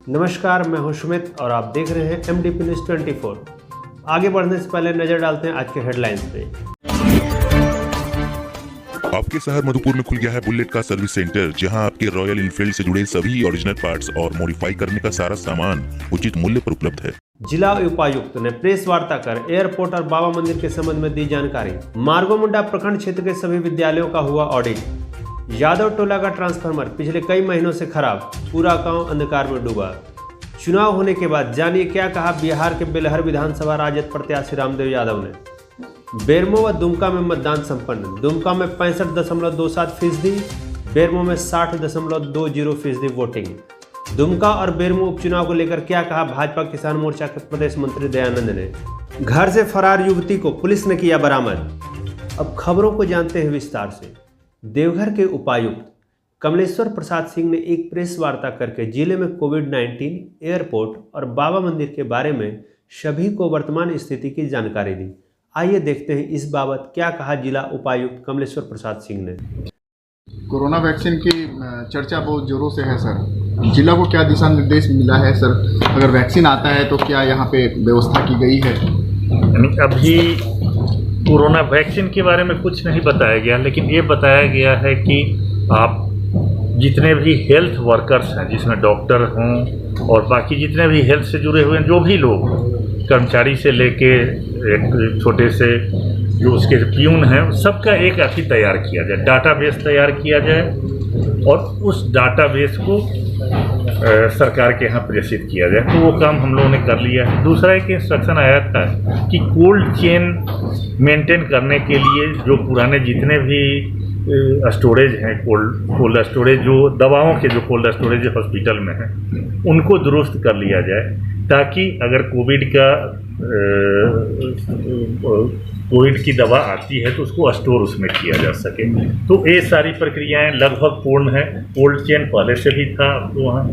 नमस्कार, मैं हूं सुमित और आप देख रहे हैं MDP न्यूज़ 24। आगे बढ़ने से पहले नजर डालते हैं आज के हेडलाइंस पे। आपके शहर मधुपुर में खुल गया है बुलेट का सर्विस सेंटर, जहां आपके रॉयल इनफील्ड से जुड़े सभी ओरिजिनल पार्ट्स और मॉडिफाई करने का सारा सामान उचित मूल्य पर उपलब्ध है। जिला उपायुक्त ने प्रेस वार्ता कर एयरपोर्ट और बाबा मंदिर के संबंध में दी जानकारी। मार्गोमुंडा प्रखंड क्षेत्र के सभी विद्यालयों का हुआ ऑडिट। यादव टोला का ट्रांसफार्मर पिछले कई महीनों से खराब, पूरा गांव अंधकार में डूबा। चुनाव होने के बाद जानिए क्या कहा बिहार के बेलहर विधानसभा राजद प्रत्याशी रामदेव यादव ने। बेरमो व दुमका में मतदान संपन्न। दुमका में 65.27%, बेरमो में 60.20% वोटिंग। दुमका और बेरमो उपचुनाव को लेकर क्या कहा भाजपा किसान मोर्चा के प्रदेश मंत्री दयानंद ने। घर से फरार युवती को पुलिस ने किया बरामद। अब खबरों को जानते हैं विस्तार से। देवघर के उपायुक्त कमलेश्वर प्रसाद सिंह ने एक प्रेस वार्ता करके जिले में कोविड-19, एयरपोर्ट और बाबा मंदिर के बारे में सभी को वर्तमान स्थिति की जानकारी दी। आइए देखते हैं इस बाबत क्या कहा जिला उपायुक्त कमलेश्वर प्रसाद सिंह ने। कोरोना वैक्सीन की चर्चा बहुत जोरों से है सर। जिला को क्या दिशा निर्देश मिला है सर? अगर वैक्सीन आता है तो क्या यहाँ पे व्यवस्था की गई है? अभी कोरोना वैक्सीन के बारे में कुछ नहीं बताया गया, लेकिन ये बताया गया है कि आप जितने भी हेल्थ वर्कर्स हैं, जिसमें डॉक्टर हों और बाकी जितने भी हेल्थ से जुड़े हुए हैं, जो भी लोग कर्मचारी से लेके एक छोटे से जो उसके प्यून हैं, सबका एक अथी तैयार किया जाए, डाटाबेस तैयार किया जाए और उस डाटाबेस को सरकार के यहाँ प्रेषित किया जाए। तो वो काम हम लोगों ने कर लिया है। दूसरा एक इंस्ट्रक्शन आया था कि कोल्ड चेन मेंटेन करने के लिए जो पुराने जितने भी स्टोरेज हैं, कोल्ड स्टोरेज, जो दवाओं के जो कोल्ड स्टोरेज हॉस्पिटल में हैं, उनको दुरुस्त कर लिया जाए, ताकि अगर कोविड की दवा आती है तो उसको स्टोर उसमें किया जा सके। तो ये सारी प्रक्रियाएं लगभग पूर्ण है। कोल्ड चेन पहले से भी था, तो वहाँ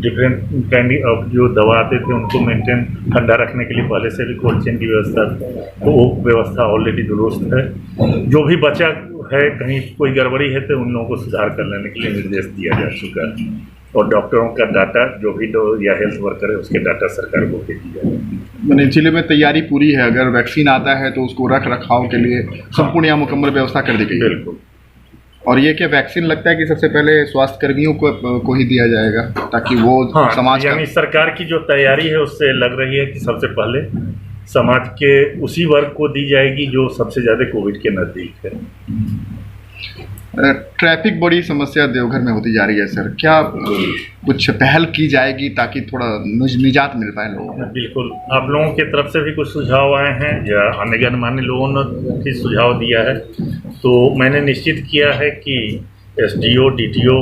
डिफरेंट काइंड ऑफ जो दवा आते थे उनको मेंटेन ठंडा रखने के लिए पहले से भी कोल्ड चेन की व्यवस्था थी, तो वो व्यवस्था ऑलरेडी दुरुस्त है। जो भी बचा है, कहीं कोई गड़बड़ी है तो उन लोगों को सुधार कर लेने के लिए निर्देश दिया जा चुका है और डॉक्टरों का डाटा जो भी या हेल्थ वर्कर है उसके डाटा सरकार को भेज दिया है। मैंने जिले में तैयारी पूरी है, अगर वैक्सीन आता है तो उसको रख रखाव के लिए संपूर्ण या मुकम्मल व्यवस्था कर दी गई है। बिल्कुल। और ये क्या वैक्सीन लगता है कि सबसे पहले स्वास्थ्य कर्मियों को ही दिया जाएगा, ताकि वो समाज यानी सरकार की जो तैयारी है उससे लग रही है कि सबसे पहले समाज के उसी वर्ग को दी जाएगी जो सबसे ज़्यादा कोविड के नज़दीक है। ट्रैफिक बड़ी समस्या देवघर में होती जा रही है सर, क्या कुछ पहल की जाएगी ताकि थोड़ा निजात मिल पाए लोगों को? बिल्कुल, आप लोगों की तरफ से भी कुछ सुझाव आए हैं या अन्य गणमान्य लोगों ने भी सुझाव दिया है, तो मैंने निश्चित किया है कि SDO, DTO,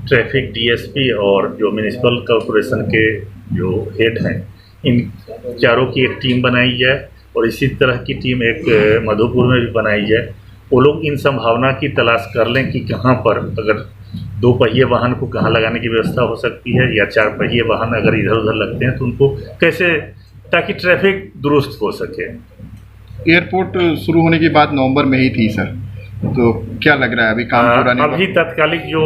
ट्रैफिक DSP और जो म्यूनिसिपल कॉरपोरेशन के जो हेड हैं, इन चारों की एक टीम बनाई जाए और इसी तरह की टीम एक मधुपुर में भी बनाई जाए। वो लोग इन संभावना की तलाश कर लें कि कहाँ पर अगर 2 पहिए वाहन को कहाँ लगाने की व्यवस्था हो सकती है, या 4 पहिए वाहन अगर इधर उधर लगते हैं तो उनको कैसे, ताकि ट्रैफिक दुरुस्त हो सके। एयरपोर्ट शुरू होने की बात नवंबर में ही थी सर, तो क्या लग रहा है अभी काम पूरा नहीं? अभी तत्कालिक जो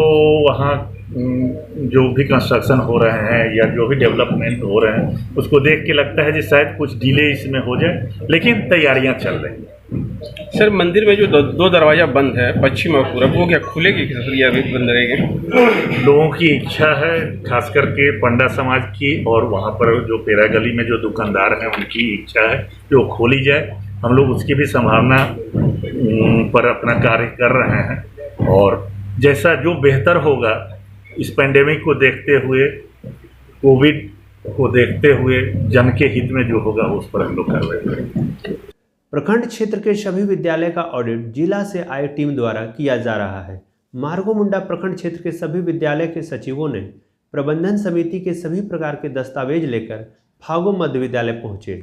वहाँ जो भी कंस्ट्रक्शन हो रहे हैं या जो भी डेवलपमेंट हो रहे हैं उसको देख के लगता है कि शायद कुछ डिले इसमें हो जाए, लेकिन तैयारियां चल रही हैं। सर, मंदिर में जो दो दरवाजा बंद है, पश्चिम और पूरब, वो क्या खुलेगी या अभी बंद रहेगी? लोगों की इच्छा है, खास करके पंडा समाज की, और वहाँ पर जो पेरा गली में जो दुकानदार हैं उनकी इच्छा है कि वो खोली जाए। हम लोग उसकी भी संभावना पर अपना कार्य कर रहे हैं और जैसा जो बेहतर होगा इस पेंडेमिक को देखते हुए, कोविड को देखते हुए, जन के हित में जो होगा उस पर हम लोग कार्रवाई करेंगे। प्रखंड क्षेत्र के सभी विद्यालय का ऑडिट जिला से आई टीम द्वारा किया जा रहा है। मार्गोमुंडा प्रखंड क्षेत्र के सभी विद्यालय के सचिवों ने प्रबंधन समिति के सभी प्रकार के दस्तावेज लेकर फागो मध्य विद्यालय पहुंचे,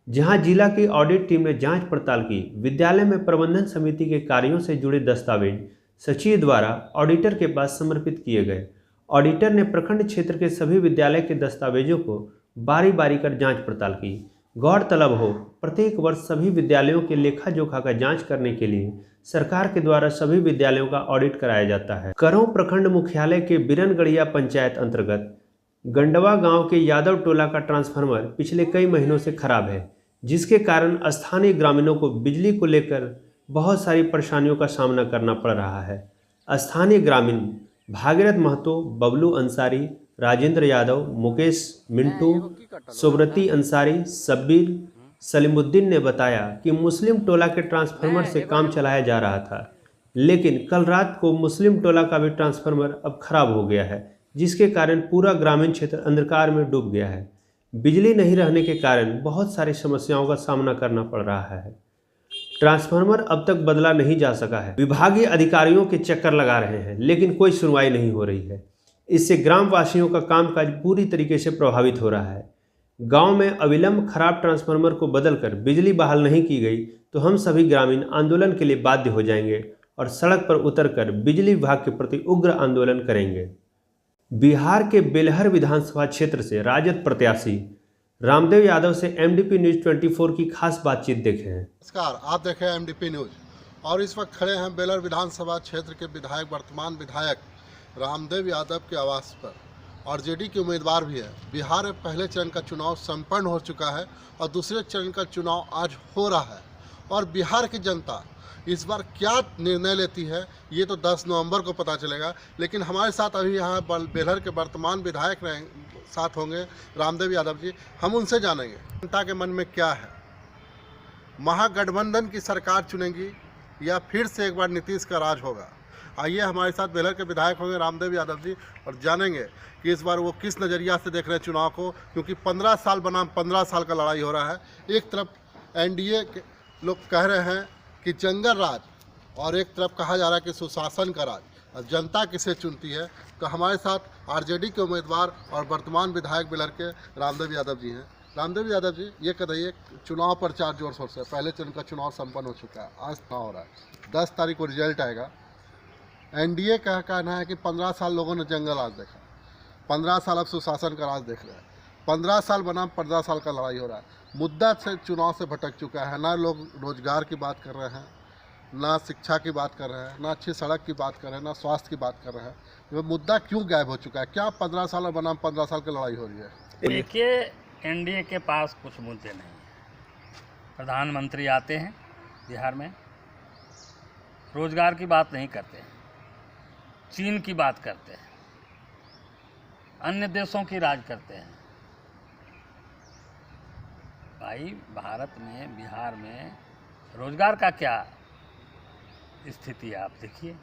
जहां जिला की ऑडिट टीम ने जांच पड़ताल की। विद्यालय में प्रबंधन समिति के कार्यों से जुड़े दस्तावेज सचिव द्वारा ऑडिटर के पास समर्पित किए गए। ऑडिटर ने प्रखंड क्षेत्र के सभी विद्यालय के दस्तावेजों को बारी बारी कर जांच पड़ताल की। गौरतलब हो, प्रत्येक वर्ष सभी विद्यालयों के लेखा जोखा का जांच करने के लिए सरकार के द्वारा सभी विद्यालयों का ऑडिट कराया जाता है। करौं प्रखंड मुख्यालय के बिरनगढ़िया पंचायत अंतर्गत गंडवा गांव के यादव टोला का ट्रांसफार्मर पिछले कई महीनों से खराब है, जिसके कारण स्थानीय ग्रामीणों को बिजली को लेकर बहुत सारी परेशानियों का सामना करना पड़ रहा है। स्थानीय ग्रामीण भागीरथ महतो, बबलू अंसारी, राजेंद्र यादव, मुकेश मिंटू, सुब्रती अंसारी, सब्बीर सलीमुद्दीन ने बताया कि मुस्लिम टोला के ट्रांसफार्मर से काम चलाया जा रहा था, लेकिन कल रात को मुस्लिम टोला का भी ट्रांसफार्मर अब खराब हो गया है, जिसके कारण पूरा ग्रामीण क्षेत्र अंधकार में डूब गया है। बिजली नहीं रहने के कारण बहुत सारी समस्याओं का सामना करना पड़ रहा है। ट्रांसफार्मर अब तक बदला नहीं जा सका है। विभागीय अधिकारियों के चक्कर लगा रहे हैं, लेकिन कोई सुनवाई नहीं हो रही है। इससे ग्राम वासियों का कामकाज पूरी तरीके से प्रभावित हो रहा है। गांव में अविलंब खराब ट्रांसफार्मर को बदलकर बिजली बहाल नहीं की गई तो हम सभी ग्रामीण आंदोलन के लिए बाध्य हो जाएंगे और सड़क पर उतरकर बिजली विभाग के प्रति उग्र आंदोलन करेंगे। बिहार के बेलहर विधानसभा क्षेत्र से राजद प्रत्याशी रामदेव यादव से एमडीपी न्यूज 24 की खास बातचीत देखें। नमस्कार, आप देख रहे हैं एमडीपी न्यूज और इस वक्त खड़े हैं बेलहर विधानसभा क्षेत्र के विधायक, वर्तमान विधायक रामदेव यादव के आवास पर और जेडी के उम्मीदवार भी है। बिहार में पहले चरण का चुनाव संपन्न हो चुका है और दूसरे चरण का चुनाव आज हो रहा है और बिहार की जनता इस बार क्या निर्णय लेती है ये तो 10 नवंबर को पता चलेगा। लेकिन हमारे साथ अभी यहाँ बेलहर के वर्तमान विधायक साथ होंगे रामदेव यादव जी। हम उनसे जानेंगे जनता के मन में क्या है, महागठबंधन की सरकार चुनेगी या फिर से एक बार नीतीश का राज होगा। आइए हमारे साथ बेलहर के विधायक होंगे रामदेव यादव जी और जानेंगे कि इस बार वो किस नज़रिया से देख रहे हैं चुनाव को, क्योंकि 15 साल बनाम 15 साल का लड़ाई हो रहा है। एक तरफ एनडीए के लोग कह रहे हैं कि जंगल राज और एक तरफ कहा जा रहा है कि सुशासन का राज। अब जनता किसे चुनती है? तो हमारे साथ आरजेडी के उम्मीदवार और वर्तमान विधायक बेलहर के रामदेव यादव जी हैं। रामदेव यादव जी, ये बताइए, चुनाव प्रचार जोर शोर से, पहले चरण का चुनाव संपन्न हो चुका है, आज चुनाव हो रहा है, 10 तारीख को रिजल्ट आएगा। एनडीए का कहना है कि 15 साल लोगों ने जंगल राज देखा, 15 साल अब सुशासन का राज देख रहे हैं, 15 साल बनाम 15 साल का लड़ाई हो रहा है। मुद्दा से चुनाव से भटक चुका है, ना लोग रोजगार की बात कर रहे हैं, ना शिक्षा की बात कर रहे हैं, ना अच्छी सड़क की बात कर रहे हैं, ना स्वास्थ्य की बात कर रहे हैं। वो मुद्दा क्यों गायब हो चुका है? क्या 15 साल बनाम 15 साल की लड़ाई हो रही है? देखिए, एनडीए के पास कुछ मुद्दे नहीं हैं। प्रधानमंत्री आते हैं बिहार में, रोजगार की बात नहीं करते हैं, चीन की बात करते हैं, अन्य देशों की राज करते हैं। भाई, भारत में, बिहार में रोजगार का क्या स्थिति है आप देखिए।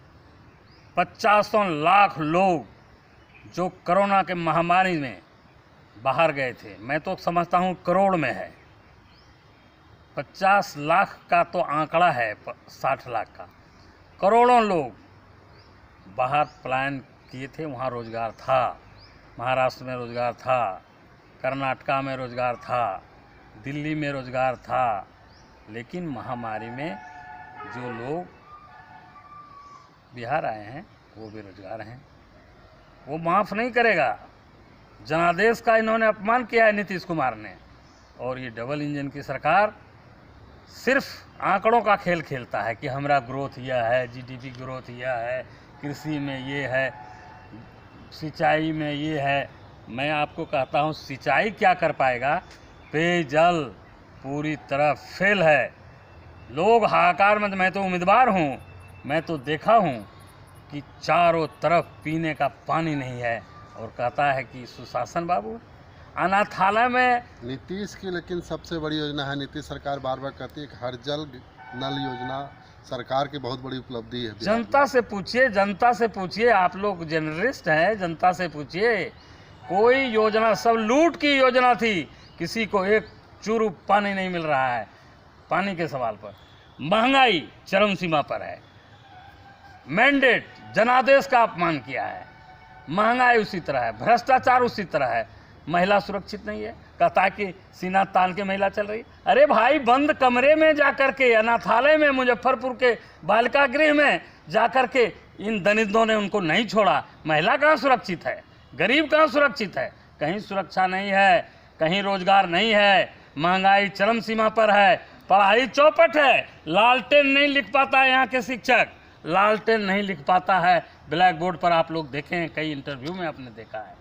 50 लाख लोग जो कोरोना के महामारी में बाहर गए थे, मैं तो समझता हूँ करोड़ में है। 50 लाख का तो आंकड़ा है, 60 लाख का, करोड़ों लोग बाहर पलायन किए थे। वहाँ रोजगार था, महाराष्ट्र में रोजगार था, कर्नाटका में रोजगार था, दिल्ली में रोजगार था। लेकिन महामारी में जो लोग बिहार आए हैं वो बेरोजगार हैं, वो माफ़ नहीं करेगा। जनादेश का इन्होंने अपमान किया है नीतीश कुमार ने, और ये डबल इंजन की सरकार सिर्फ आंकड़ों का खेल खेलता है कि हमारा ग्रोथ यह है, जीडीपी ग्रोथ यह है, कृषि में ये है, सिंचाई में ये है। मैं आपको कहता हूँ, सिंचाई क्या कर पाएगा? पेयजल पूरी तरह फेल है। लोग हाहाकार में, मैं तो उम्मीदवार हूँ, मैं तो देखा हूँ कि चारों तरफ पीने का पानी नहीं है, और कहता है कि सुशासन बाबू। अनाथालय में नीतीश की लेकिन सबसे बड़ी योजना है, नीतीश सरकार बार बार कहती है कि हर जल नल योजना सरकार की बहुत बड़ी उपलब्धि है। जनता से पूछिए, जनता से पूछिए, आप लोग जर्नलिस्ट हैं, जनता से पूछिए। कोई योजना, सब लूट की योजना थी, किसी को एक चुरू पानी नहीं मिल रहा है। पानी के सवाल पर महंगाई चरम सीमा पर है, मैंडेट जनादेश का अपमान किया है, महंगाई उसी तरह है, भ्रष्टाचार उसी तरह है, महिला सुरक्षित नहीं है, कहता है कि सीना तान के महिला चल रही। अरे भाई, बंद कमरे में जाकर के, अनाथालय में, मुजफ्फरपुर के बालिका गृह में जाकर के इन दलितों ने उनको नहीं छोड़ा। महिला कहाँ सुरक्षित है? गरीब कहाँ सुरक्षित है? कहीं सुरक्षा नहीं है, कहीं रोजगार नहीं है, महंगाई चरम सीमा पर है, पढ़ाई चौपट है, लालटेन नहीं लिख पाता है यहाँ के शिक्षक, लालटेन नहीं लिख पाता है ब्लैक बोर्ड पर। आप लोग देखें, कई इंटरव्यू में आपने देखा है।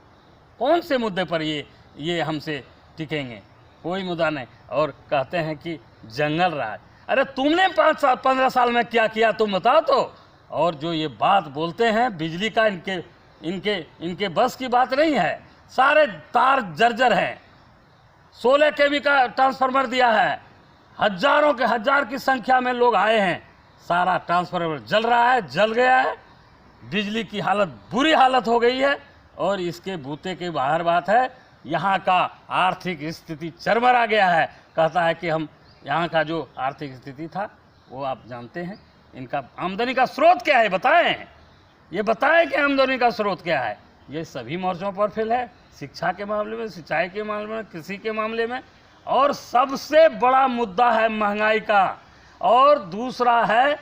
कौन से मुद्दे पर ये हमसे टिकेंगे? कोई मुद्दा नहीं। और कहते हैं कि जंगल राज, अरे तुमने 15 साल में क्या किया तुम बताओ तो। और जो ये बात बोलते हैं बिजली का, इनके बस की बात नहीं है। सारे तार जर्जर हैं, 16 kV का ट्रांसफार्मर दिया है, हजार की संख्या में लोग आए हैं, सारा ट्रांसफार्मर जल रहा है, जल गया है। बिजली की हालत बुरी हालत हो गई है। और इसके बूते के बाहर बात है, यहाँ का आर्थिक स्थिति चरमरा गया है। कहता है कि हम यहाँ का जो आर्थिक स्थिति था वो आप जानते हैं। इनका आमदनी का स्रोत क्या है बताएं, ये बताएं कि आमदनी का स्रोत क्या है। ये सभी मोर्चों पर फेल है, शिक्षा के मामले में, सिंचाई के मामले में, कृषि के मामले में। और सबसे बड़ा मुद्दा है महंगाई का, और दूसरा है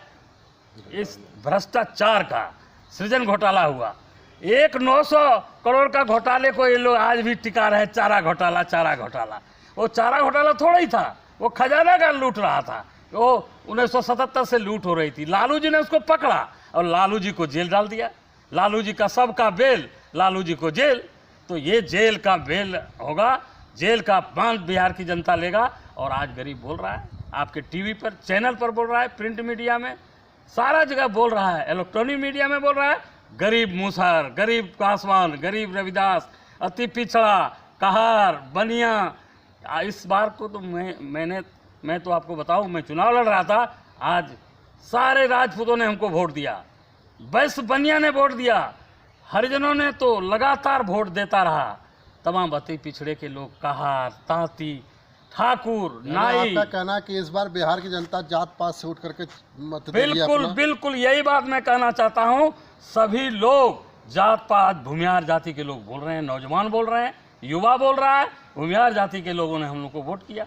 इस भ्रष्टाचार का। सृजन घोटाला हुआ, 900 करोड़ का घोटाले को ये लोग आज भी टिका रहे। चारा घोटाला। वो चारा घोटाला थोड़ा ही था, वो खजाना का लूट रहा था। वो 1977 से लूट हो रही थी। लालू जी ने उसको पकड़ा और लालू जी को जेल डाल दिया। लालू जी का सबका बेल, लालू जी को जेल। तो ये जेल का बेल होगा, जेल का बांध बिहार की जनता लेगा। और आज गरीब बोल रहा है, आपके टीवी पर, चैनल पर बोल रहा है, प्रिंट मीडिया में, सारा जगह बोल रहा है, इलेक्ट्रॉनिक मीडिया में बोल रहा है, गरीब मुसहर, गरीब पासवान, गरीब रविदास, अति पिछड़ा, कहार, बनिया। इस बार को तो मैं तो आपको बताऊं, मैं चुनाव लड़ रहा था, आज सारे राजपूतों ने हमको वोट दिया, वैश्य बनिया ने वोट दिया, हरिजनों ने तो लगातार वोट देता रहा। तमाम अति पिछड़े के लोग, कहार, तांती, ठाकुर, नाई। आपका कहना है कि इस बार बिहार की जनता जात पात से उठ करके मत देगी अपना? बिल्कुल यही बात मैं कहना चाहता हूँ। सभी लोग जात पात, भूमिहार जाति के लोग बोल रहे हैं, नौजवान बोल रहे हैं, युवा बोल रहा है। भूमिहार जाति के लोगों ने हम लोग को वोट किया,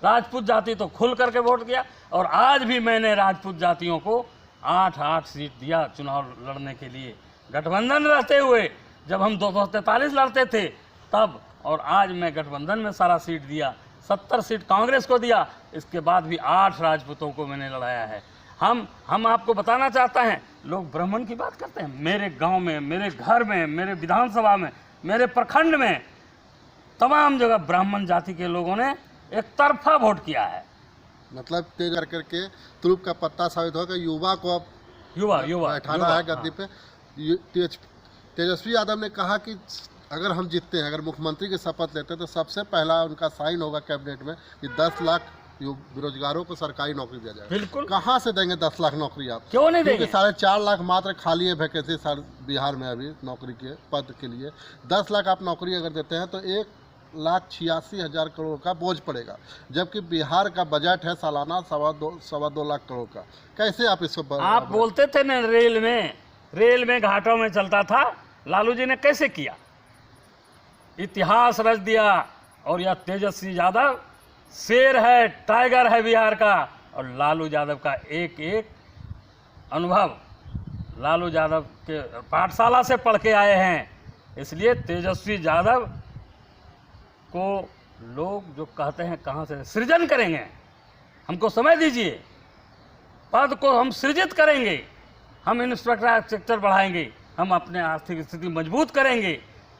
राजपूत जाति तो खुल करके वोट किया। और आज भी मैंने राजपूत जातियों को 8 सीट दिया चुनाव लड़ने के लिए। गठबंधन रहते हुए जब हम 243 लड़ते थे तब, और आज मैं गठबंधन में सारा सीट दिया, 70 सीट कांग्रेस को दिया। इसके बाद भी 8 राजपूतों को मैंने लड़ाया है। हम आपको बताना चाहते हैं, लोग ब्राह्मण की बात करते हैं। मेरे गांव में, मेरे घर में, मेरे विधानसभा में, मेरे प्रखंड में तमाम जगह ब्राह्मण जाति के लोगों ने एक तरफा वोट किया है। मतलब तेज करके तुरुप का पत्ता साबित होगा। युवा को अब युवा बैठाना है गद्दी पे। तेजस्वी यादव ने कहा कि अगर हम जीतते हैं, अगर मुख्यमंत्री की शपथ लेते हैं, तो सबसे पहला उनका साइन होगा कैबिनेट में कि 10 लाख बेरोजगारों को सरकारी नौकरी दिया जाएगा। बिल्कुल। कहाँ से देंगे 10 लाख नौकरी आप? क्यों नहीं देंगे? 4.5 लाख मात्र खाली है वैकेंसी बिहार में अभी नौकरी के पद के लिए। 10 लाख आप नौकरी अगर देते हैं तो 1,86,000 करोड़ का बोझ पड़ेगा, जबकि बिहार का बजट है सालाना 2.25 लाख करोड़ का। कैसे आप इसको आप बोलते थे ना, रेल में घाटों में चलता था, लालू जी ने कैसे किया, इतिहास रच दिया। और यह तेजस्वी यादव शेर है, टाइगर है बिहार का। और लालू यादव का एक अनुभव, लालू यादव के पाठशाला से पढ़ के आए हैं, इसलिए तेजस्वी यादव को लोग जो कहते हैं कहाँ से सृजन करेंगे, हमको समय दीजिए, पद को हम सृजित करेंगे, हम इंफ्रास्ट्रक्चर बढ़ाएंगे, हम अपने आर्थिक स्थिति मजबूत करेंगे।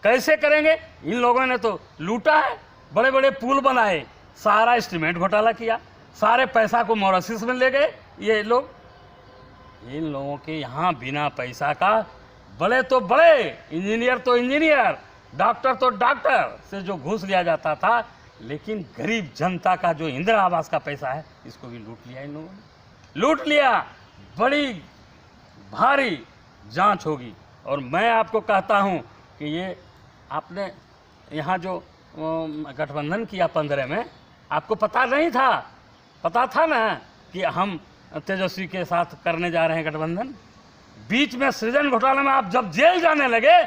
कैसे करेंगे? इन लोगों ने तो लूटा है, बड़े बड़े पुल बनाए, सारा एस्टीमेट घोटाला किया, सारे पैसा को मॉरिशस में ले गए ये लोग। इन लोगों के यहाँ बिना पैसा का बड़े तो बड़े, इंजीनियर तो इंजीनियर, डॉक्टर तो डॉक्टर से जो घूस लिया जाता था, लेकिन गरीब जनता का जो इंदिरा आवास का पैसा है, इसको भी लूट लिया इन लोगों ने, लूट लिया। बड़ी भारी जांच होगी। और मैं आपको कहता हूं कि ये आपने यहाँ जो गठबंधन किया 15 में, आपको पता नहीं था? पता था ना कि हम तेजस्वी के साथ करने जा रहे हैं गठबंधन। बीच में सृजन घोटाले में आप जब जेल जाने लगे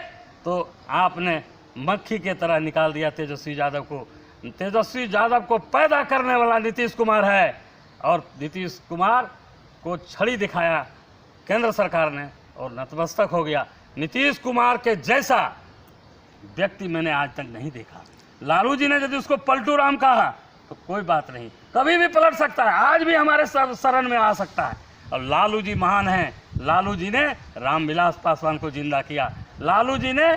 तो आपने मक्खी के तरह निकाल दिया तेजस्वी यादव को। तेजस्वी यादव को पैदा करने वाला नीतीश कुमार है, और नीतीश कुमार को छड़ी दिखाया केंद्र सरकार ने और नतमस्तक हो गया। नीतीश कुमार के जैसा व्यक्ति मैंने आज तक नहीं देखा। लालू जी ने यदि उसको पलटू राम कहा तो कोई बात नहीं, कभी भी पलट सकता है, आज भी हमारे शरण में आ सकता है। और लालू जी महान हैं। लालू जी ने रामविलास पासवान को जिंदा किया। लालू जी ने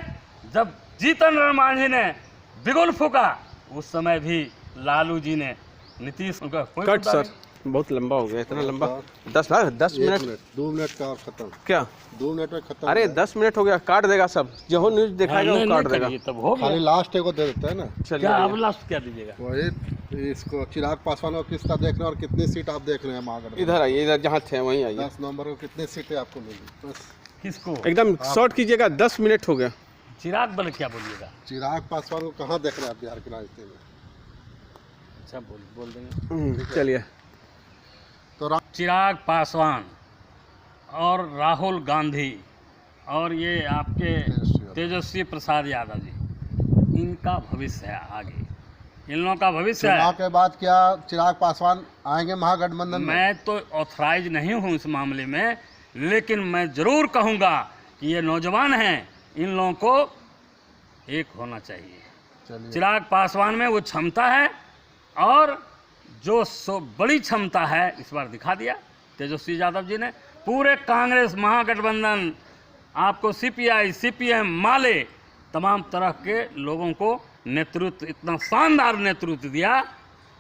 जब जीतन राम मांझी ने बिगुल फूका, उस समय भी लालू जी ने नीतीश उनका कोई कट मुद्दा सर, नहीं। बहुत लंबा हो गया, इतना लंबा। 10 मिनट 2 मिनट का खत्म, क्या? 2 मिनट में खत्म। अरे 10 मिनट हो गया, काट देगा सब, जो न्यूज दिखाएगा वो नहीं, काट नहीं देगा। करिए, तब हो गया। खाली लास्ट को दे देते हैं ना। चलिए क्या अब लास्ट क्या दीजिएगा? वही इसको चिराग पासवान को किसका देख रहे हैं और कितनी सीट आप देख रहे हैं महागठबंधन? इधर आइए, इधर जहाँ थे वहीं आइए। 10 नवंबर को कितनी सीटें आपको मिली? बस किसको? एकदम शॉर्ट कीजिएगा, 10 मिनट हो गया। चिराग बल क्या बोलिएगा? चिराग पासवान को कहाँ देख रहे हैं आप बिहार के राजनीति में? अच्छा बोल देंगे। चलिए, तो चिराग पासवान और राहुल गांधी और ये आपके तेजस्वी प्रसाद यादव जी, इनका भविष्य है आगे, इन लोगों का भविष्य चुनाव है। के बाद क्या चिराग पासवान आएंगे महागठबंधन में? मैं तो ऑथराइज नहीं हूँ इस मामले में, लेकिन मैं ज़रूर कहूँगा कि ये नौजवान हैं, इन लोगों को एक होना चाहिए। चलिए, चिराग पासवान में वो क्षमता है और जो बड़ी क्षमता है इस बार दिखा दिया तेजस्वी यादव जी ने। पूरे कांग्रेस महागठबंधन आपको सीपीआई, सीपीएम, माले, तमाम तरह के लोगों को नेतृत्व, इतना शानदार नेतृत्व दिया।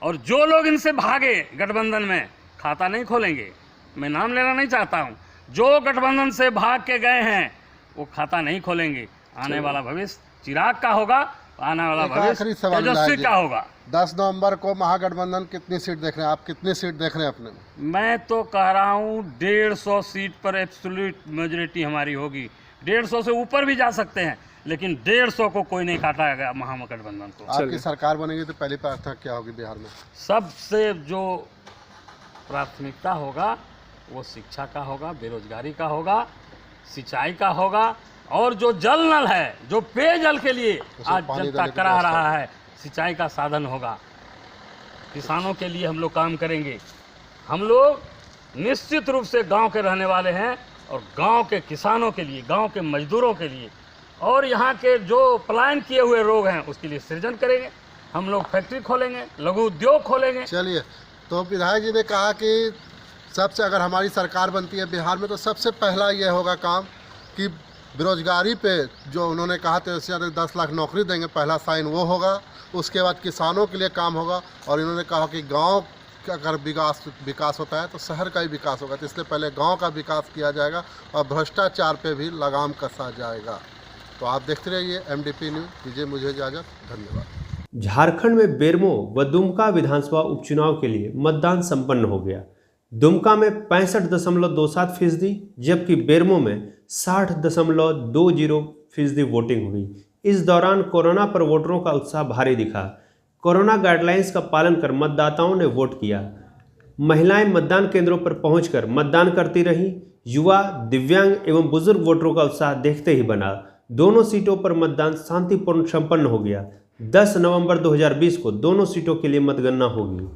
और जो लोग इनसे भागे गठबंधन में खाता नहीं खोलेंगे, मैं नाम लेना नहीं चाहता हूँ, जो गठबंधन से भाग के गए हैं वो खाता नहीं खोलेंगे। आने वाला भविष्य चिराग का होगा, आने वाला एक आखिरी भविष्य सवाल तेजस्वी जी। का होगा। 10 नवंबर को महागठबंधन कितनी सीट देख रहे हैं आप? कितनी सीट देख रहे हैं अपने में? मैं तो कह रहा हूँ 150 सीट पर एब्सोल्यूट मेजोरिटी हमारी होगी। 150 से ऊपर भी जा सकते हैं, लेकिन 150 को कोई नहीं काटाएगा महागठबंधन को। आपकी सरकार बनेगी तो पहली प्रार्थना क्या होगी बिहार में? सबसे जो प्राथमिकता होगा वो शिक्षा का होगा, बेरोजगारी का होगा, सिंचाई का होगा, और जो जल नल है, जो पेयजल के लिए आज पानी जनता देने की करा व्यवस्था रहा है, सिंचाई का साधन होगा। किसानों के लिए हम लोग काम करेंगे। हम लोग निश्चित रूप से गांव के रहने वाले हैं और गांव के किसानों के लिए, गांव के मजदूरों के लिए और यहाँ के जो पलायन किए हुए लोग हैं उसके लिए सृजन करेंगे। हम लोग फैक्ट्री खोलेंगे, लघु उद्योग खोलेंगे। चलिए, तो विधायक जी ने कहा कि सबसे अगर हमारी सरकार बनती है बिहार में तो सबसे पहला ये होगा काम कि बेरोजगारी पे जो उन्होंने कहा था उससे ज़्यादा 10 लाख नौकरी देंगे, पहला साइन वो होगा। उसके बाद किसानों के लिए काम होगा और इन्होंने कहा कि गांव का अगर विकास होता है तो शहर का ही विकास होगा, तो इसलिए पहले गांव का विकास किया जाएगा और भ्रष्टाचार पे भी लगाम कसा जाएगा। तो आप देखते रहिए MDP न्यूज़। दीजिए मुझे इजाज़त, धन्यवाद। झारखंड में बेरमो व दुमका विधानसभा उपचुनाव के लिए मतदान संपन्न हो गया। दुमका में 65.27%, जबकि बेरमो में 60.20% वोटिंग हुई। इस दौरान कोरोना पर वोटरों का उत्साह भारी दिखा। कोरोना गाइडलाइंस का पालन कर मतदाताओं ने वोट किया। महिलाएं मतदान केंद्रों पर पहुंचकर मतदान करती रहीं। युवा, दिव्यांग एवं बुजुर्ग वोटरों का उत्साह देखते ही बना। दोनों सीटों पर मतदान शांतिपूर्ण संपन्न हो गया। 10 नवंबर 2020 को दोनों सीटों के लिए मतगणना होगी।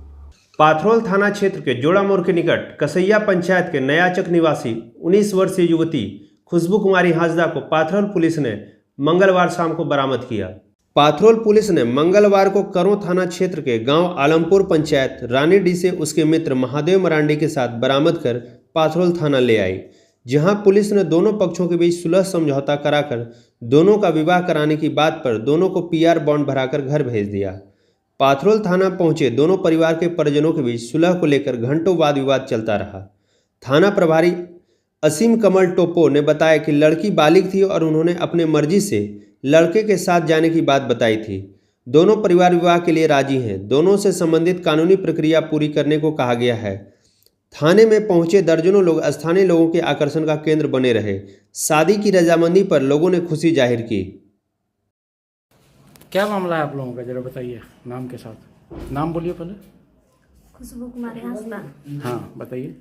पाथरोल थाना क्षेत्र के जोड़ा मोड़ के निकट कसैया पंचायत के नयाचक निवासी 19 वर्षीय युवती खुशबू कुमारी हाजदा को पाथरोल पुलिस ने मंगलवार शाम को बरामद किया। पाथरोल पुलिस ने मंगलवार को करों थाना क्षेत्र के गांव आलमपुर पंचायत रानीडी से उसके मित्र महादेव मरांडी के साथ बरामद कर पाथरोल थाना ले आई, जहां पुलिस ने दोनों पक्षों के बीच सुलह समझौता कराकर दोनों का विवाह कराने की बात पर दोनों को PR बॉन्ड भराकर घर भेज दिया। पाथरोल थाना पहुंचे दोनों परिवार के परिजनों के बीच सुलह को लेकर घंटों वाद विवाद चलता रहा। थाना प्रभारी असीम कमल टोपो ने बताया कि लड़की बालिग थी और उन्होंने अपने मर्जी से लड़के के साथ जाने की बात बताई थी। दोनों परिवार विवाह के लिए राजी हैं। दोनों से संबंधित कानूनी प्रक्रिया पूरी करने को कहा गया है। थाने में पहुंचे दर्जनों लोग स्थानीय लोगों के आकर्षण का केंद्र बने रहे। शादी की रजामंदी पर लोगों ने खुशी जाहिर की। क्या मामला है आप लोगों का, जरा बताइए नाम के साथ। नाम बोलिए पहले। खुशबू कुमारी हांसदा। हाँ बताइए।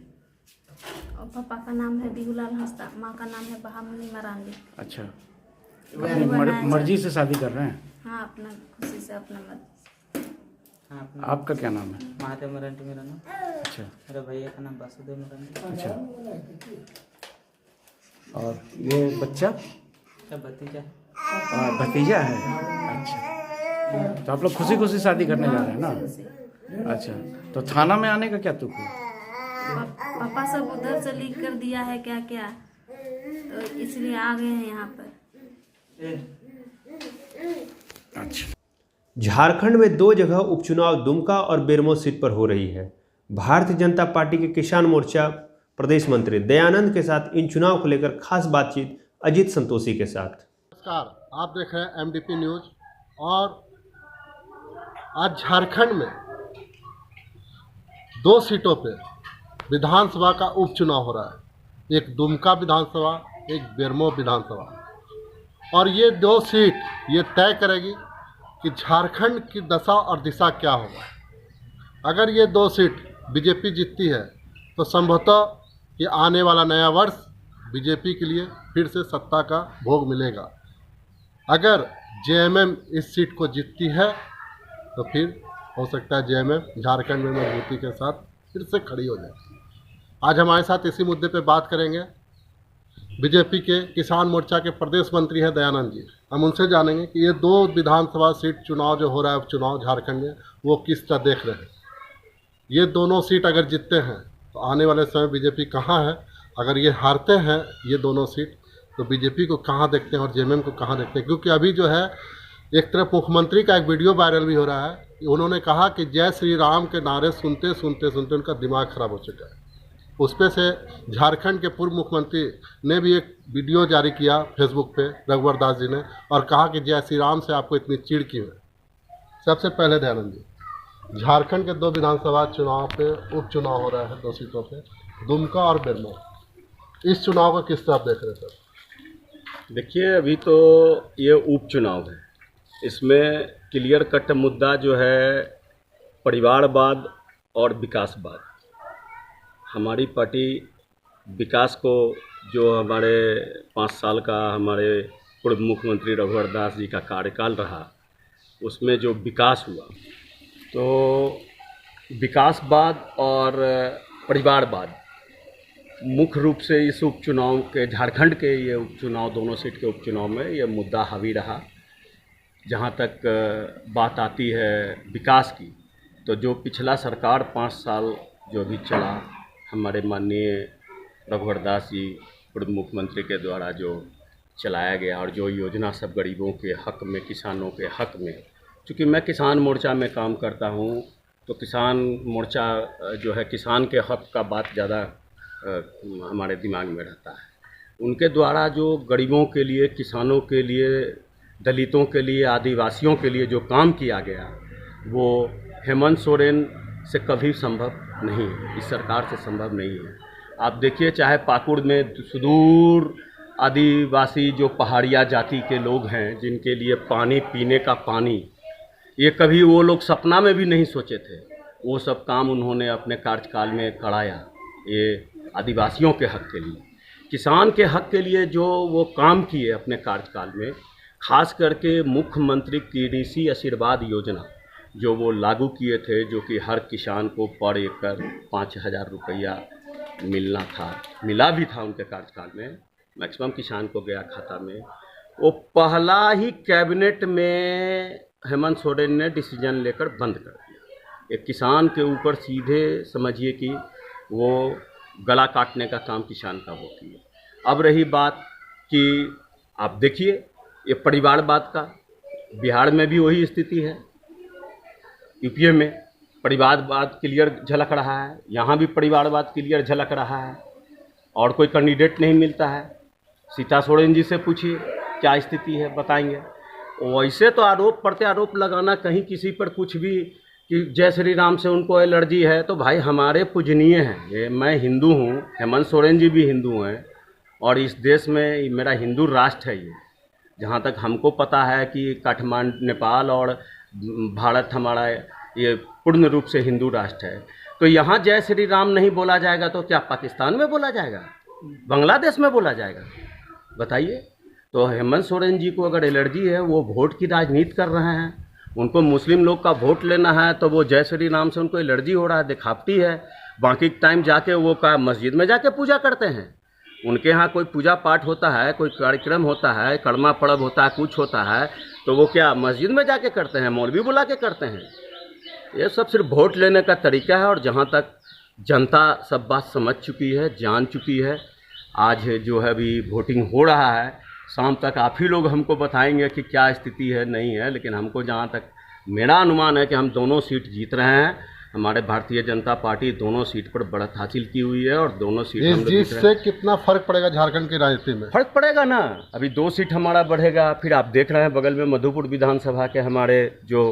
और पापा का नाम है बिहुलाल हांसदा, माँ का नाम है बहामुनी मरांडी। अच्छा, अपनी मर्जी से शादी कर रहे हैं? हाँ, अपना खुशी से, अपना मर्जी। आपका क्या नाम है? महादेव मरांडी मेरा नाम। अच्छा, मेरे भैया का नाम वासुदेव मरांडी। अच्छा, और ये बच्चा? भतीजा। भतीजा है। अच्छा, तो आप लोग खुशी खुशी शादी करने जा रहे हैं ना? अच्छा, तो थाना में आने का क्या तुक है? पापा सब उधर से लिख कर दिया है क्या क्या, तो इसलिए आ गए हैं यहाँ पर। अच्छा। झारखंड में 2 जगह उपचुनाव दुमका और बेरमो सीट पर हो रही है। भारतीय जनता पार्टी के किसान मोर्चा प्रदेश मंत्री दयानंद के साथ इन चुनाव को लेकर खास बातचीत अजीत संतोषी के साथ। नमस्कार, आप देख रहे हैं एमडीपी न्यूज। और आज झारखंड में 2 सीटों पे विधानसभा का उपचुनाव हो रहा है। एक दुमका विधानसभा, एक बेरमो विधानसभा। और ये 2 सीट ये तय करेगी कि झारखंड की दशा और दिशा क्या होगा। अगर ये 2 सीट बीजेपी जीतती है तो संभवतः कि आने वाला नया वर्ष बीजेपी के लिए फिर से सत्ता का भोग मिलेगा। अगर जेएमएम इस सीट को जीतती है तो फिर हो सकता है जेएमएम झारखंड में मजबूती के साथ फिर से खड़ी हो जाए। आज हमारे साथ इसी मुद्दे पे बात करेंगे बीजेपी के किसान मोर्चा के प्रदेश मंत्री हैं दयानंद जी। हम उनसे जानेंगे कि ये 2 विधानसभा सीट चुनाव जो हो रहा है उपचुनाव झारखंड में वो किस तरह देख रहे हैं। ये दोनों सीट अगर जीतते हैं तो आने वाले समय बीजेपी कहाँ है, अगर ये हारते हैं ये दोनों सीट तो बीजेपी को कहाँ देखते हैं और जेएमएम को कहाँ देखते हैं। क्योंकि अभी जो है एक तरफ मुख्यमंत्री का एक वीडियो वायरल भी हो रहा है कि उन्होंने कहा कि जय श्री राम के नारे सुनते सुनते सुनते उनका दिमाग खराब हो चुका है। उस पे से झारखंड के पूर्व मुख्यमंत्री ने भी एक वीडियो जारी किया फेसबुक पे रघुवर दास जी ने और कहा कि जय श्री राम से आपको इतनी चिढ़ क्यों है। सबसे पहले दयानंद जी, झारखंड के 2 विधानसभा चुनाव पे उपचुनाव हो रहा है 2 सीटों पे, दुमका और बेरमो। इस चुनाव को किस तरह देख रहे सर? देखिए, अभी तो ये उपचुनाव है, इसमें क्लियर कट मुद्दा जो है परिवारवाद और विकासवाद। हमारी पार्टी विकास को, जो हमारे 5 साल का हमारे पूर्व मुख्यमंत्री रघुवर दास जी का कार्यकाल रहा, उसमें जो विकास हुआ तो विकासवाद और परिवारवाद मुख्य रूप से इस उपचुनाव के, झारखंड के ये उपचुनाव, दोनों सीट के उपचुनाव में ये मुद्दा हावी रहा। जहाँ तक बात आती है विकास की, तो जो पिछला सरकार 5 साल जो भी चला, हमारे माननीय रघुवर दास जी पूर्व मुख्यमंत्री के द्वारा जो चलाया गया और जो योजना सब गरीबों के हक में, किसानों के हक में, चूँकि मैं किसान मोर्चा में काम करता हूँ तो किसान मोर्चा जो है किसान के हक का बात ज़्यादा हमारे दिमाग में रहता है। उनके द्वारा जो गरीबों के लिए, किसानों के लिए, दलितों के लिए, आदिवासियों के लिए जो काम किया गया वो हेमंत सोरेन से कभी संभव नहीं है, इस सरकार से संभव नहीं है। आप देखिए, चाहे पाकुड़ में सुदूर आदिवासी जो पहाड़िया जाति के लोग हैं, जिनके लिए पानी, पीने का पानी, ये कभी वो लोग सपना में भी नहीं सोचे थे, वो सब काम उन्होंने अपने कार्यकाल में कराया। ये आदिवासियों के हक के लिए, किसान के हक के लिए जो वो काम किए अपने कार्यकाल में, खास करके मुख्यमंत्री कृषि आशीर्वाद योजना जो वो लागू किए थे, जो कि हर किसान को पर एकड़ 5,000 रुपया मिलना था, मिला भी था उनके कार्यकाल में, मैक्सिमम किसान को गया खाता में। वो पहला ही कैबिनेट में हेमंत सोरेन ने डिसीजन लेकर बंद कर दिया। एक किसान के ऊपर सीधे समझिए कि वो गला काटने का काम किसान का होती है। अब रही बात कि आप देखिए ये परिवारवाद का, बिहार में भी वही स्थिति है, यूपीए में परिवारवाद क्लियर झलक रहा है, यहाँ भी परिवारवाद क्लियर झलक रहा है और कोई कैंडिडेट नहीं मिलता है। सीता सोरेन जी से पूछिए क्या स्थिति है, बताएंगे। वैसे तो आरोप प्रत्यारोप लगाना कहीं किसी पर कुछ भी कि जय श्री राम से उनको एलर्जी है, तो भाई हमारे पूजनीय हैं, ये मैं हिंदू हूँ, हेमंत सोरेन जी भी हिंदू हैं और इस देश में मेरा हिंदू राष्ट्र है। ये जहाँ तक हमको पता है कि काठमांडू, नेपाल और भारत हमारा ये पूर्ण रूप से हिंदू राष्ट्र है। तो यहाँ जय श्री राम नहीं बोला जाएगा तो क्या पाकिस्तान में बोला जाएगा, बांग्लादेश में बोला जाएगा, बताइए। तो हेमंत सोरेन जी को अगर एलर्जी है, वो वोट की राजनीति कर रहे हैं, उनको मुस्लिम लोग का वोट लेना है, तो वो जय श्री राम से उनको एलर्जी हो रहा है, दिखावटी है। बाकी टाइम जाके वो का मस्जिद में जाके पूजा करते हैं, उनके यहाँ कोई पूजा पाठ होता है, कोई कार्यक्रम होता है, कड़मा पर्व होता है, कुछ होता है, तो वो क्या मस्जिद में जाके करते हैं, मौलवी बुला के करते हैं। ये सब सिर्फ वोट लेने का तरीका है। और जहाँ तक जनता सब बात समझ चुकी है, जान चुकी है। आज जो है अभी वोटिंग हो रहा है शाम तक आप ही लोग हमको बताएंगे कि क्या स्थिति है नहीं है, लेकिन हमको जहाँ तक मेरा अनुमान है कि हम दोनों सीट जीत रहे हैं। हमारे भारतीय जनता पार्टी दोनों सीट पर बढ़त हासिल की हुई है और दोनों सीट हम लोग जीत रहे हैं। इससे कितना फर्क पड़ेगा झारखंड की राजनीति में? फर्क पड़ेगा ना, अभी 2 सीट हमारा बढ़ेगा। फिर आप देख रहे हैं बगल में मधुपुर विधानसभा के हमारे जो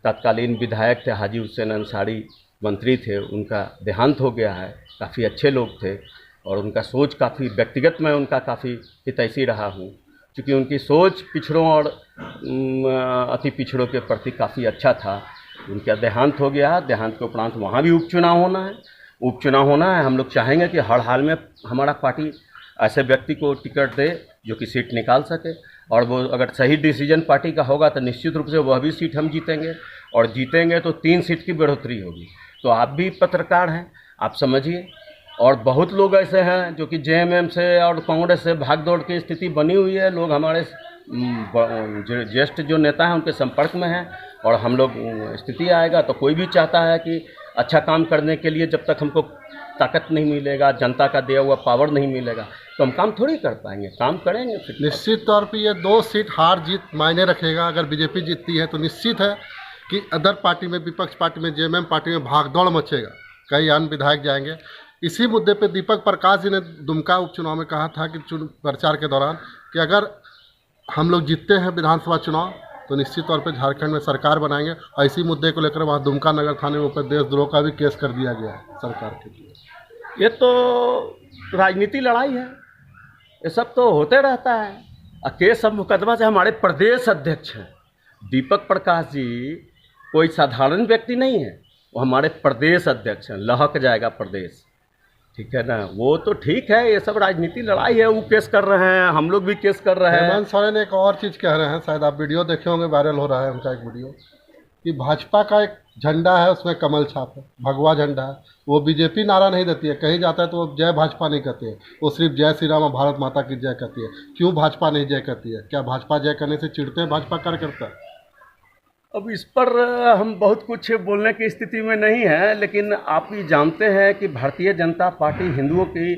तत्कालीन विधायक थे हाजी हुसैन अंसारी मंत्री थे, उनका देहांत हो गया है। काफ़ी अच्छे लोग थे और उनका सोच काफ़ी व्यक्तिगत मैं उनका काफ़ी हितैषी रहा हूँ, क्योंकि उनकी सोच पिछड़ों और अति पिछड़ों के प्रति काफ़ी अच्छा था। उनका देहांत हो गया। देहांत के उपरांत वहाँ भी उपचुनाव होना है। हम लोग चाहेंगे कि हर हाल में हमारा पार्टी ऐसे व्यक्ति को टिकट दे जो कि सीट निकाल सके, और वो अगर सही डिसीजन पार्टी का होगा तो निश्चित रूप से वह भी सीट हम जीतेंगे, और जीतेंगे तो 3 सीट की बढ़ोतरी होगी। तो आप भी पत्रकार हैं, आप समझिए। और बहुत लोग ऐसे हैं जो कि जेएमएम से और कांग्रेस से भाग दौड़ की स्थिति बनी हुई है। लोग हमारे ज्येष्ठ जो नेता हैं उनके संपर्क में हैं, और हम लोग स्थिति आएगा तो कोई भी चाहता है कि अच्छा काम करने के लिए जब तक हमको ताकत नहीं मिलेगा, जनता का दिया हुआ पावर नहीं मिलेगा, तो हम काम थोड़ी कर पाएंगे। काम करेंगे फिर। निश्चित तौर पे ये 2 सीट हार जीत मायने रखेगा। अगर बीजेपी जीतती है तो निश्चित है कि अदर पार्टी में, विपक्ष पार्टी में, जेएमएम पार्टी में भागदौड़ मचेगा। कई अन्य विधायक जाएंगे। इसी मुद्दे पे दीपक प्रकाश जी ने दुमका उपचुनाव में कहा था कि प्रचार के दौरान कि अगर हम लोग जीतते हैं विधानसभा चुनाव तो निश्चित तौर पे झारखंड में सरकार बनाएंगे। और इसी मुद्दे को लेकर वहाँ दुमका नगर थाने में ऊपर देशद्रोह का भी केस कर दिया गया है सरकार के लिए। ये तो राजनीति लड़ाई है, ये सब तो होते रहता है। केस अब मुकदमा से हमारे प्रदेश अध्यक्ष हैं दीपक प्रकाश जी, कोई साधारण व्यक्ति नहीं है, वो हमारे प्रदेश अध्यक्ष हैं। लहक जाएगा प्रदेश, ठीक है ना। वो तो ठीक है, ये सब राजनीति लड़ाई है। वो केस कर रहे हैं, हम लोग भी केस कर रहे हैं। हेमंत सोरेन एक और चीज़ कह रहे हैं, शायद आप वीडियो देखे होंगे, वायरल हो रहा है उनका एक वीडियो, कि भाजपा का एक झंडा है उसमें कमल छाप है, भगवा झंडा है। वो बीजेपी नारा नहीं देती है, कहीं जाता है तो वो जय भाजपा नहीं कहती है, वो सिर्फ जय श्री राम और भारत माता की जय कहती है। क्यों भाजपा नहीं जय कहती है? क्या भाजपा जय करने से चिढ़ते हैं भाजपा कार्यकर्ता? अब इस पर हम बहुत कुछ बोलने की स्थिति में नहीं है, लेकिन आप भी जानते हैं कि भारतीय जनता पार्टी हिंदुओं की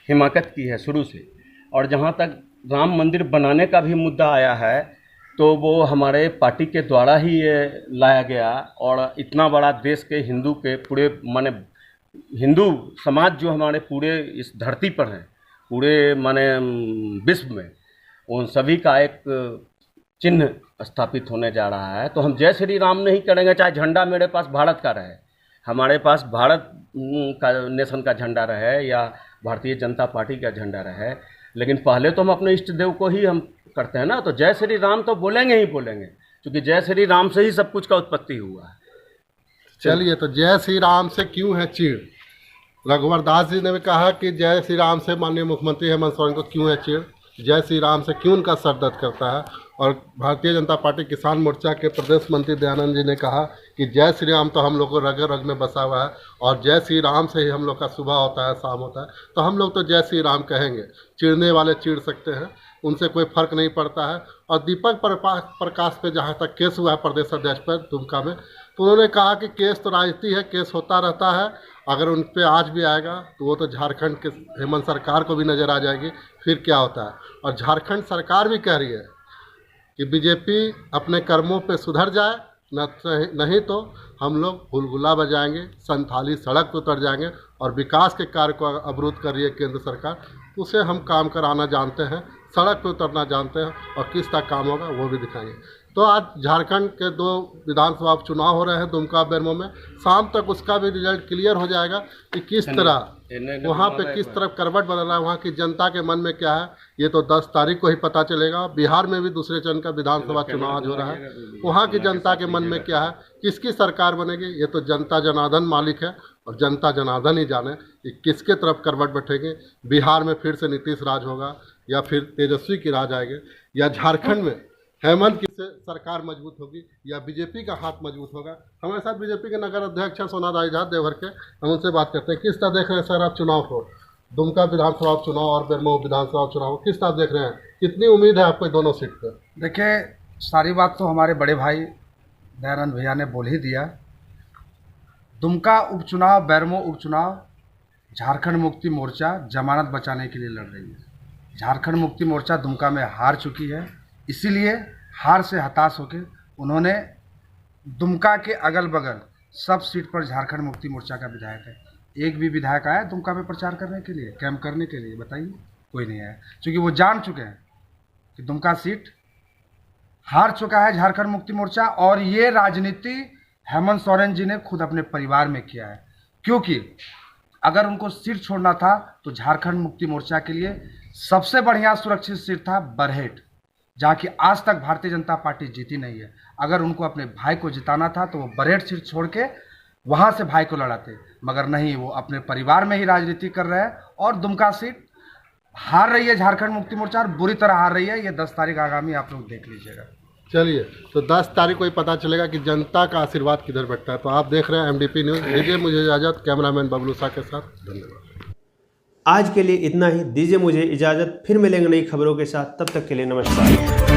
हिमाकत की है शुरू से। और जहाँ तक राम मंदिर बनाने का भी मुद्दा आया है तो वो हमारे पार्टी के द्वारा ही ये लाया गया। और इतना बड़ा देश के हिंदू के पूरे माने हिंदू समाज जो हमारे पूरे इस धरती पर हैं, पूरे माने विश्व में, उन सभी का एक चिन्ह स्थापित होने जा रहा है। तो हम जय श्री राम नहीं करेंगे, चाहे झंडा मेरे पास भारत का रहे, हमारे पास भारत का नेशन का झंडा रहे या भारतीय जनता पार्टी का झंडा रहे, लेकिन पहले तो हम अपने इष्ट देव को ही हम करते हैं ना। तो जय श्री राम तो बोलेंगे ही बोलेंगे, क्योंकि जय श्री राम से ही सब कुछ का उत्पत्ति हुआ है। चलिए, तो जय श्री राम से क्यों है चिढ़? रघुवर दास जी ने भी कहा कि जय श्री राम से माननीय मुख्यमंत्री हेमंत सोरेन को क्यों है चिढ़, जय श्री राम से क्यों उनका सर दर्द करता है। और भारतीय जनता पार्टी किसान मोर्चा के प्रदेश मंत्री दयानंद जी ने कहा कि जय श्री राम तो हम लोग को रग रग में बसा हुआ है, और जय श्री राम से ही हम लोग का सुबह होता है, शाम होता है, तो हम लोग तो जय श्री राम कहेंगे। चिढ़ने वाले चिढ़ सकते हैं, उनसे कोई फर्क नहीं पड़ता है। और दीपक प्रकाश पे जहाँ तक केस हुआ है प्रदेश अध्यक्ष पर दुमका में, तो उन्होंने कहा कि केस तो राजनीति है, केस होता रहता है, अगर उन पर आज भी आएगा तो वो तो झारखंड के हेमंत सरकार को भी नज़र आ जाएगी, फिर क्या होता है। और झारखंड सरकार भी कह रही है कि बीजेपी अपने कर्मों पे सुधर जाए, नहीं तो हम लोग हुलगुला बजाएंगे, संथाली सड़क पर उतर जाएंगे। और विकास के कार्य को अवरुद्ध कर रही है केंद्र सरकार, उसे हम काम कराना जानते हैं, सड़क पर उतरना जानते हैं, और किस तरह काम होगा वो भी दिखाएंगे। तो आज झारखंड के 2 विधानसभा चुनाव हो रहे हैं दुमका बेरमो में। शाम तक उसका भी रिजल्ट क्लियर हो जाएगा कि किस तरह वहाँ पे किस तरफ करवट बदल रहा है, वहाँ की जनता के मन में क्या है। ये तो 10 तारीख को ही पता चलेगा। बिहार में भी दूसरे चरण का विधानसभा चुनाव आज हो रहा है, वहाँ की जनता के मन में क्या है, किसकी सरकार बनेगी, ये तो जनता जनार्दन मालिक है, और जनता जनार्दन ही जाने कि किसके तरफ करवट बैठेंगे। बिहार में फिर से नीतीश राज होगा, या फिर तेजस्वी की राज आएगी, या झारखंड में हेमंत की सरकार मजबूत होगी, या बीजेपी का हाथ मजबूत होगा। हमारे साथ बीजेपी के नगर अध्यक्ष हैं सोनादाई झा देवघर के, हम उनसे बात करते हैं। किस तरह देख रहे हैं सर आप चुनाव को, दुमका विधानसभा चुनाव और बेरमो विधानसभा चुनाव, किस तरह देख रहे हैं? कितनी उम्मीद है आपको दोनों सीट पर? देखिए, सारी बात तो हमारे बड़े भाई दयानंद भैया ने बोल ही दिया। दुमका उपचुनाव, बेरमो उपचुनाव झारखंड मुक्ति मोर्चा जमानत बचाने के लिए लड़ रही है। झारखंड मुक्ति मोर्चा दुमका में हार चुकी है। इसीलिए हार से हताश होकर उन्होंने दुमका के अगल बगल सब सीट पर झारखंड मुक्ति मोर्चा का विधायक है, एक भी विधायक आया दुमका में प्रचार करने के लिए, कैंप करने के लिए? बताइए, कोई नहीं आया, क्योंकि वो जान चुके हैं कि दुमका सीट हार चुका है झारखंड मुक्ति मोर्चा। और ये राजनीति हेमंत सोरेन जी ने खुद अपने परिवार में किया है, क्योंकि अगर उनको सीट छोड़ना था तो झारखंड मुक्ति मोर्चा के लिए सबसे बढ़िया सुरक्षित सीट था बरहेट, जहाँ की आज तक भारतीय जनता पार्टी जीती नहीं है। अगर उनको अपने भाई को जिताना था तो वो बरहेट सीट छोड़ के वहाँ से भाई को लड़ाते, मगर नहीं, वो अपने परिवार में ही राजनीति कर रहे हैं। और दुमका सीट हार रही है झारखंड मुक्ति मोर्चा, और बुरी तरह हार रही है। ये 10 तारीख आगामी आप लोग देख लीजिएगा। चलिए, तो 10 तारीख को ही पता चलेगा कि जनता का आशीर्वाद किधर बैठता है। तो आप देख रहे हैं MDP न्यूज़। दीजिए मुझे इजाज़त, कैमरामैन बबलू शाह के साथ। धन्यवाद। आज के लिए इतना ही, दीजिए मुझे इजाज़त, फिर मिलेंगे नई खबरों के साथ, तब तक के लिए नमस्कार।